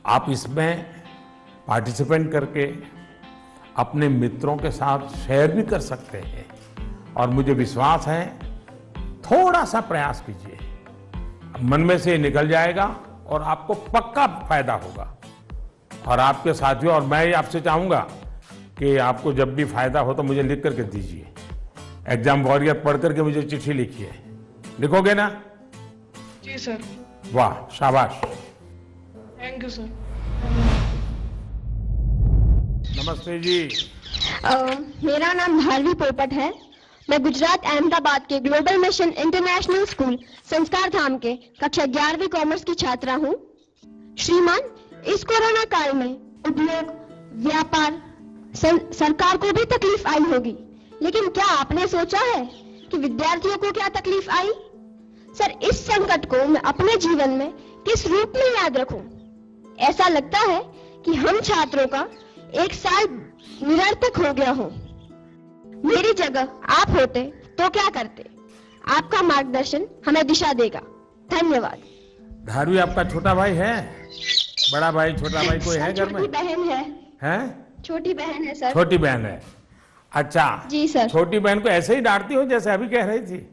आप इसमें पार्टिसिपेट करके अपने मित्रों के साथ शेयर भी कर सकते हैं और मुझे विश्वास है थोड़ा सा प्रयास कीजिए, मन में से निकल जाएगा और आपको पक्का फायदा होगा। और आपके साथियों और मैं आपसे चाहूंगा कि आपको जब भी फायदा हो तो मुझे लिख करके दीजिए। एग्जाम वॉरियर पढ़ करके मुझे चिट्ठी लिखिए, लिखोगे ना? जी सर। वाह, शाबाश। Thank you sir. नमस्ते जी। मेरा नाम भारवी पोपट है। मैं गुजरात अहमदाबाद के ग्लोबल मिशन इंटरनेशनल स्कूल संस्कार धाम के कक्षा 11वीं कॉमर्स की छात्रा हूँ। श्रीमान, इस कोरोना काल में उद्योग, व्यापार, सरकार को भी तकलीफ आई होगी, लेकिन क्या आपने सोचा है कि विद्यार्थियों को क्या तकलीफ आई? सर, इस संकट को मैं अपने जीवन में किस रूप में याद रखूं? ऐसा लगता है कि हम छात्रों का एक साल निरर्थक हो गया हो। मेरी जगह आप होते तो क्या करते? आपका मार्गदर्शन हमें दिशा देगा। धन्यवाद। धारवी आपका छोटा भाई है? बड़ा भाई, छोटा भाई कोई है घर में? छोटी बहन है। हैं? छोटी बहन है सर। छोटी बहन है। अच्छा जी सर। छोटी बहन को ऐसे ही डांटती हो जैसे अभी कह रही थी?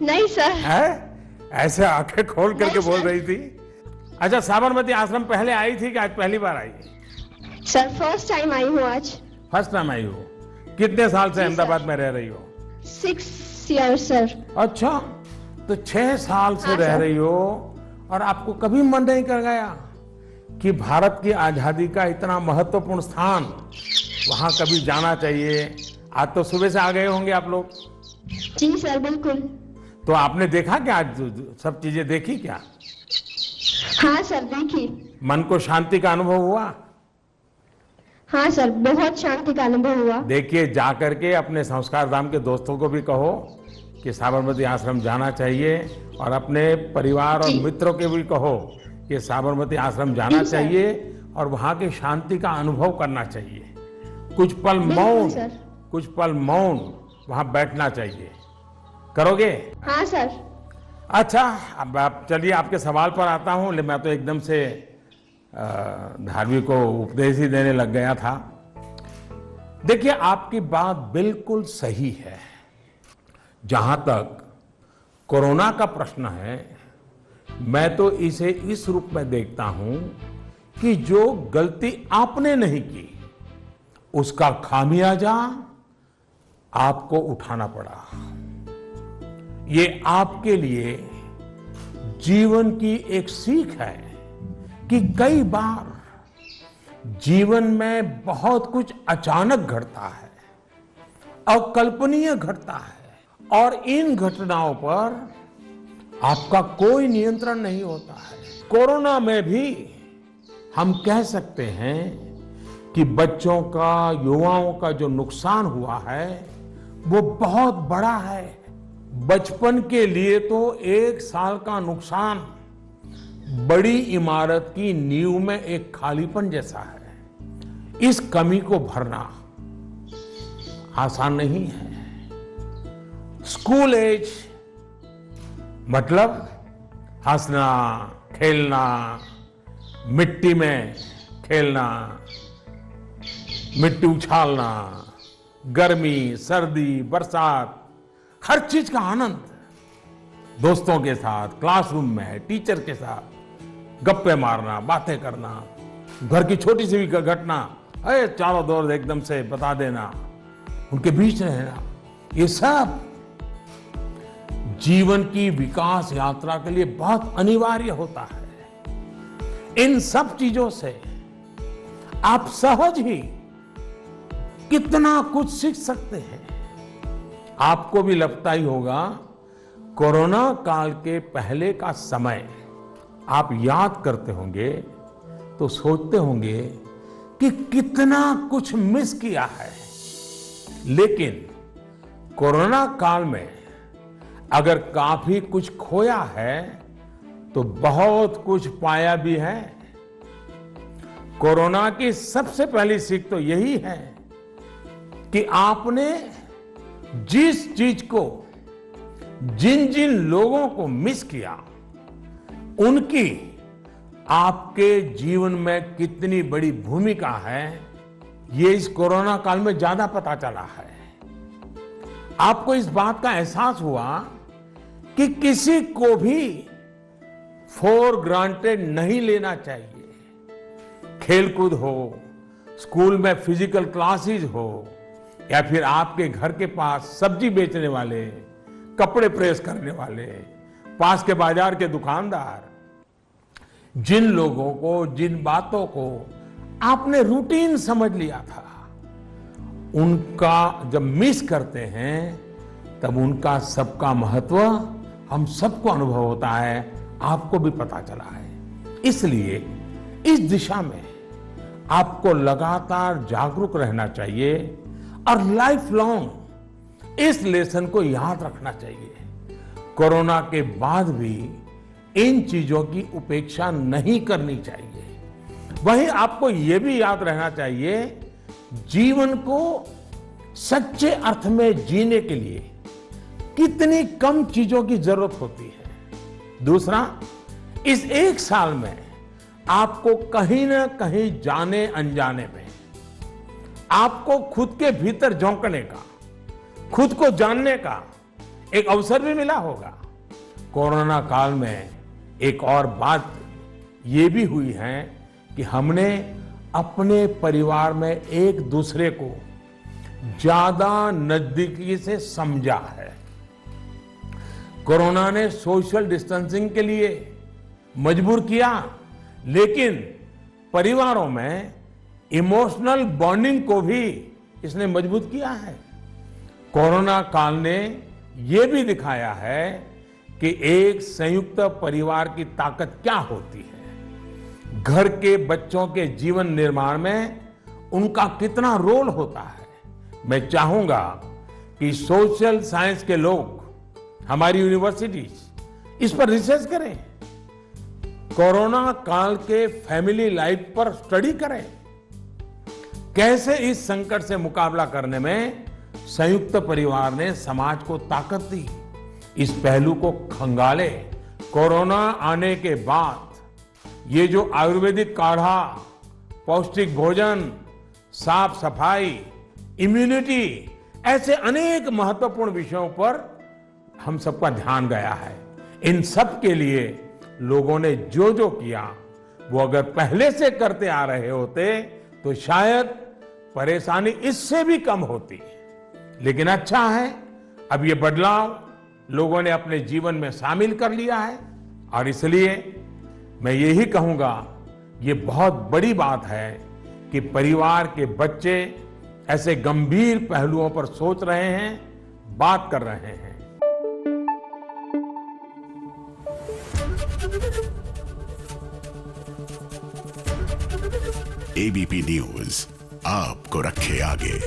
नहीं सर। है? ऐसे आंखें खोल करके बोल सर। रही थी। अच्छा, साबरमती आश्रम पहले आई थी कि आज पहली बार आई? सर, फर्स्ट टाइम आई हूँ आज। फर्स्ट टाइम आई हो? कितने साल से जी, अहमदाबाद सर। में रह रही हो? 6 years सर। अच्छा, तो 6 साल से हाँ, रह सर। रही हो और आपको कभी मन नहीं कर गया कि भारत की आजादी का इतना महत्वपूर्ण स्थान वहां कभी जाना चाहिए? आज तो सुबह से आ गए होंगे आप लोग। जी सर, बिल्कुल। तो आपने देखा क्या? आज सब चीजें देखी क्या? हाँ सर, देखिए। मन को शांति का अनुभव हुआ? हाँ सर, बहुत शांति का अनुभव हुआ। देखिए, जा करके अपने संस्कार धाम के दोस्तों को भी कहो कि साबरमती आश्रम जाना चाहिए और अपने परिवार और जी। मित्रों के भी कहो कि साबरमती आश्रम जाना जी, सर। चाहिए और वहां की शांति का अनुभव करना चाहिए। कुछ पल बिल्कुल मौन, सर। कुछ पल मौन वहां बैठना चाहिए। करोगे? हाँ सर। अच्छा, अब आप चलिए आपके सवाल पर आता हूं। मैं तो एकदम से धार्मिक को उपदेश ही देने लग गया था। देखिए, आपकी बात बिल्कुल सही है। जहां तक कोरोना का प्रश्न है, मैं तो इसे इस रूप में देखता हूं कि जो गलती आपने नहीं की उसका खामियाजा आपको उठाना पड़ा। ये आपके लिए जीवन की एक सीख है कि कई बार जीवन में बहुत कुछ अचानक घटता है, अकल्पनीय घटता है और इन घटनाओं पर आपका कोई नियंत्रण नहीं होता है। कोरोना में भी हम कह सकते हैं कि बच्चों का, युवाओं का जो नुकसान हुआ है वो बहुत बड़ा है। बचपन के लिए तो 1 साल का नुकसान बड़ी इमारत की नींव में एक खालीपन जैसा है। इस कमी को भरना आसान नहीं है। स्कूल एज मतलब हंसना, खेलना, मिट्टी में खेलना, मिट्टी उछालना, गर्मी, सर्दी, बरसात, हर चीज का आनंद, दोस्तों के साथ, क्लासरूम में, टीचर के साथ गप्पे मारना, बातें करना, घर की छोटी सी भी घटना अरे चारों दौर एकदम से बता देना, उनके बीच रहना, ये सब जीवन की विकास यात्रा के लिए बहुत अनिवार्य होता है। इन सब चीजों से आप सहज ही कितना कुछ सीख सकते हैं। आपको भी लगता ही होगा, कोरोना काल के पहले का समय आप याद करते होंगे तो सोचते होंगे कि कितना कुछ मिस किया है। लेकिन कोरोना काल में अगर काफी कुछ खोया है तो बहुत कुछ पाया भी है। कोरोना की सबसे पहली सीख तो यही है कि आपने जिस चीज को, जिन जिन लोगों को मिस किया, उनकी आपके जीवन में कितनी बड़ी भूमिका है, ये इस कोरोना काल में ज्यादा पता चला है। आपको इस बात का एहसास हुआ कि किसी को भी फॉर ग्रांटेड नहीं लेना चाहिए। खेलकूद हो, स्कूल में फिजिकल क्लासेस हो, या फिर आपके घर के पास सब्जी बेचने वाले, कपड़े प्रेस करने वाले, पास के बाजार के दुकानदार, जिन लोगों को, जिन बातों को आपने रूटीन समझ लिया था, उनका जब मिस करते हैं तब उनका सबका महत्व हम सबको अनुभव होता है, आपको भी पता चला है। इसलिए इस दिशा में आपको लगातार जागरूक रहना चाहिए और लाइफ लॉन्ग इस लेसन को याद रखना चाहिए। कोरोना के बाद भी इन चीजों की उपेक्षा नहीं करनी चाहिए। वहीं आपको यह भी याद रहना चाहिए, जीवन को सच्चे अर्थ में जीने के लिए कितनी कम चीजों की जरूरत होती है। दूसरा, इस एक साल में आपको कहीं ना कहीं जाने अनजाने में आपको खुद के भीतर झोंकने का, खुद को जानने का एक अवसर भी मिला होगा। कोरोना काल में एक और बात ये भी हुई है कि हमने अपने परिवार में एक दूसरे को ज्यादा नजदीकी से समझा है। कोरोना ने सोशल डिस्टेंसिंग के लिए मजबूर किया, लेकिन परिवारों में इमोशनल बॉन्डिंग को भी इसने मजबूत किया है। कोरोना काल ने यह भी दिखाया है कि एक संयुक्त परिवार की ताकत क्या होती है, घर के बच्चों के जीवन निर्माण में उनका कितना रोल होता है। मैं चाहूंगा कि सोशल साइंस के लोग, हमारी यूनिवर्सिटीज इस पर रिसर्च करें, कोरोना काल के फैमिली लाइफ पर स्टडी करें, कैसे इस संकट से मुकाबला करने में संयुक्त परिवार ने समाज को ताकत दी। इस पहलू को खंगाले। कोरोना आने के बाद ये जो आयुर्वेदिक काढ़ा, पौष्टिक भोजन, साफ सफाई, इम्यूनिटी, ऐसे अनेक महत्वपूर्ण विषयों पर हम सबका ध्यान गया है। इन सब के लिए लोगों ने जो जो किया, वो अगर पहले से करते आ रहे होते तो शायद परेशानी इससे भी कम होती। लेकिन अच्छा है, अब ये बदलाव लोगों ने अपने जीवन में शामिल कर लिया है, और इसलिए मैं यही कहूंगा, ये बहुत बड़ी बात है कि परिवार के बच्चे ऐसे गंभीर पहलुओं पर सोच रहे हैं, बात कर रहे हैं। एबीपी न्यूज आपको रखे आगे।